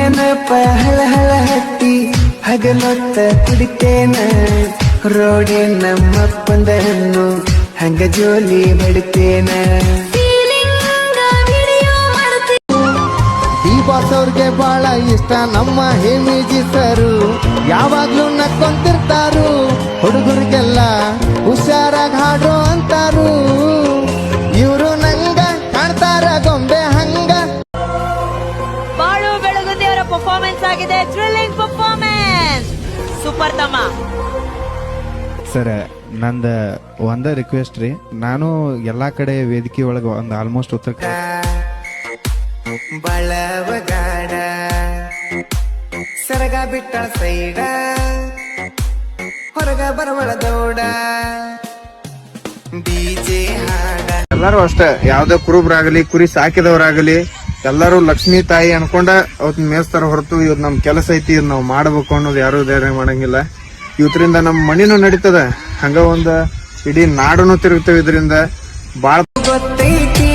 ನೆನಪ ಹಳ ಹಳ ಹತ್ತಿ ಹಗಲೊತ್ತ ಕುಡಿತೇನ ರೋಡಿ ನಮ್ಮಪ್ಪಂದನ್ನು ಹಂಗ ಜೋಲಿ ಬಿಡ್ತೇನ ಈ ಬಾಸ್ ಅವ್ರಿಗೆ ಬಹಳ ಇಷ್ಟ ನಮ್ಮ ಹೇಮಿಜಿ ಸರು ಯಾವಾಗ್ಲೂ ನಕ್ಕೊಂತಿರ್ತಾರು ಹುಡುಗರಿಗೆಲ್ಲ ಹುಷಾರಾಗಿ ಹಾಡ್ರು ಅಂತಾರು ಇವರು ನಂಗ ಕಾಣ್ತಾರ ಗೊಂಬೆ ಹಂಗ ಬಾಳು ಬೆಳಗುಂದಿಯವರ ಪರ್ಫಾರ್ಮೆನ್ಸ್ ಆಗಿದೆ ಥ್ರಿಲ್ಲಿಂಗ್ ಪರ್ಫಾರ್ಮೆನ್ಸ್ ಸೂಪರ್ ತಮ್ಮ ಸರ್ ನಂದ ಒಂದ ರಿಕ್ವೆಸ್ಟ್ ರೀ ನಾನು ಎಲ್ಲಾ ಕಡೆ ವೇದಿಕೆ ಒಳಗ ಒಂದು ಆಲ್ಮೋಸ್ಟ್ ಉತ್ತರ ಬಳವಗಾಡ ಸರಗ ಬಿಟ್ಟ ಸೈಡ ಹೊರಗ ಬರವಳ ದೌಡ ಡಿಜೆ ಹಾಡ ಎಲ್ಲರೂ ಅಷ್ಟೇ ಯಾವ್ದೇ ಕುರುಬ್ರಾಗಲಿ ಕುರಿ ಸಾಕಿದವರಾಗಲಿ ಎಲ್ಲರೂ ಲಕ್ಷ್ಮೀ ತಾಯಿ ಅನ್ಕೊಂಡ ಅವತ್ ಮೇಸ್ತಾರ ಹೊರತು ಇವತ್ತು ನಮ್ ಕೆಲಸ ಐತಿ ಇದ್ ನಾವ್ ಮಾಡ್ಬೇಕು ಅನ್ನೋದು ಯಾರು ಧೈರ್ಯ ಮಾಡಂಗಿಲ್ಲ ಇವತ್ತರಿಂದ ನಮ್ ಮಣಿನೂ ನಡೀತದ ಹಂಗ ಒಂದ್ ಇಡೀ ನಾಡನು ತಿರುಗ್ತೇವೆ ಇದರಿಂದ ಬಾಳ ಗೊತ್ತೈತಿ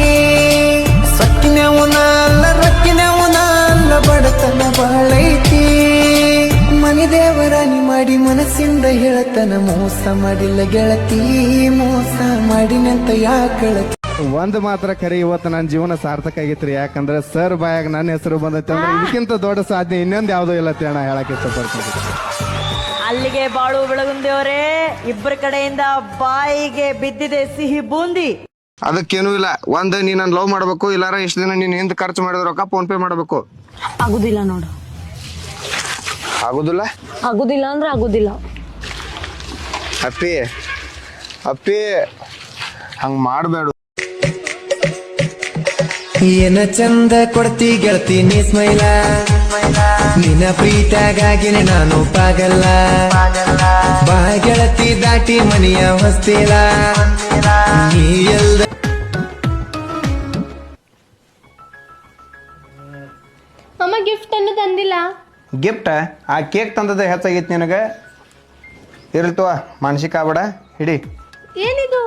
ಸಕ್ಕಿನವನ ಅಲ್ಲ ರಕ್ಕಿನವನ ಅಲ್ಲ ಬಡತನ ಬಾಳೈತಿ ಮನಿ ದೇವರಾಣಿ ಮಾಡಿ ಮನಸ್ಸಿಂದ ಹೇಳತನ ಮೋಸ ಮಾಡಿಲ್ಲ ಗೆಳತಿ ಮೋಸ ಮಾಡಿನಂತ ಯಾಕಳತಿ ಒಂದ್ ಮಾತ್ರ ಕರೆ ಇವತ್ತು ನನ್ನ ಜೀವನ ಸಾರ್ಥಕ ಆಗೈತ್ರಿ ಯಾಕಂದ್ರೆ ಸರ್ ಬಾಯಾಗ ನನ್ನ ಹೆಸರು ಬಂದೈತೆ ಅಂದ್ರೆ ಇದಕ್ಕಿಂತ ದೊಡ್ಡ ಸಾಧನೆ ಇನ್ನೊಂದು ಯಾವ್ದೋ ಇಲ್ಲ ಅಣ್ಣ ಹೇಳಕ್ ಇಷ್ಟಪಡ್ತೀನಿ ಅಲ್ಲಿಗೆ ಬಾಳು ಬೆಳಗುಂದಿಯವರೇ ಇಬ್ಬರ ಕಡೆಯಿಂದ ಬಾಯಿಗೆ ಬಿದ್ದಿದೆ ಸಿಹಿ ಬೂಂದಿ ಅದಕ್ಕೇನು ಇಲ್ಲ ಒಂದ್ ನೀ ನನ್ ಲವ್ ಮಾಡ್ಬೇಕು ಇಲ್ಲಾರ ಇಷ್ಟ ದಿನ ನೀನ್ ಹಿಂದ್ ಖರ್ಚು ಮಾಡಿದ ರೊಕ್ಕ ಫೋನ್ ಪೇ ಮಾಡ್ಬೇಕು ಆಗುದಿಲ್ಲ ನೋಡು ಆಗುದಿಲ್ಲ ಆಗುದಿಲ್ಲ ಅಂದ್ರೆ ಆಗುದಿಲ್ಲ ಅಪ್ಪಿ ಅಪ್ಪಿ ಹಂಗ ಮಾಡ್ಬೇಡ ಏನ ಚಂದ ಕೊಡ್ತಿ ಗೆಳತಿ ನೀ ಸ್ಮೈಲ ನಿನ್ನ ಪ್ರೀತಿಯಾಗಿನ ನಾನು ಪಾಗಲ್ಲ ಬಾ ಗೆಳತಿ ದಾಟಿ ಮನೆಯ ಹೊಸ್ತಿಲ ನೀ ಎಲ್ದ ಅಮ್ಮ ಗಿಫ್ಟ್ ಅನ್ನು ತಂದಿಲ್ಲ ಗಿಫ್ಟ್ ಆ ಕೇಕ್ ತಂದದ ಹೆಚ್ಚಾಗೈತಿ ನಿನಗ ಇರ್ಲ್ತವ ಮಾನಸಿಕ ಆಗ್ಬೇಡ ಹಿಡಿ ಏನಿದು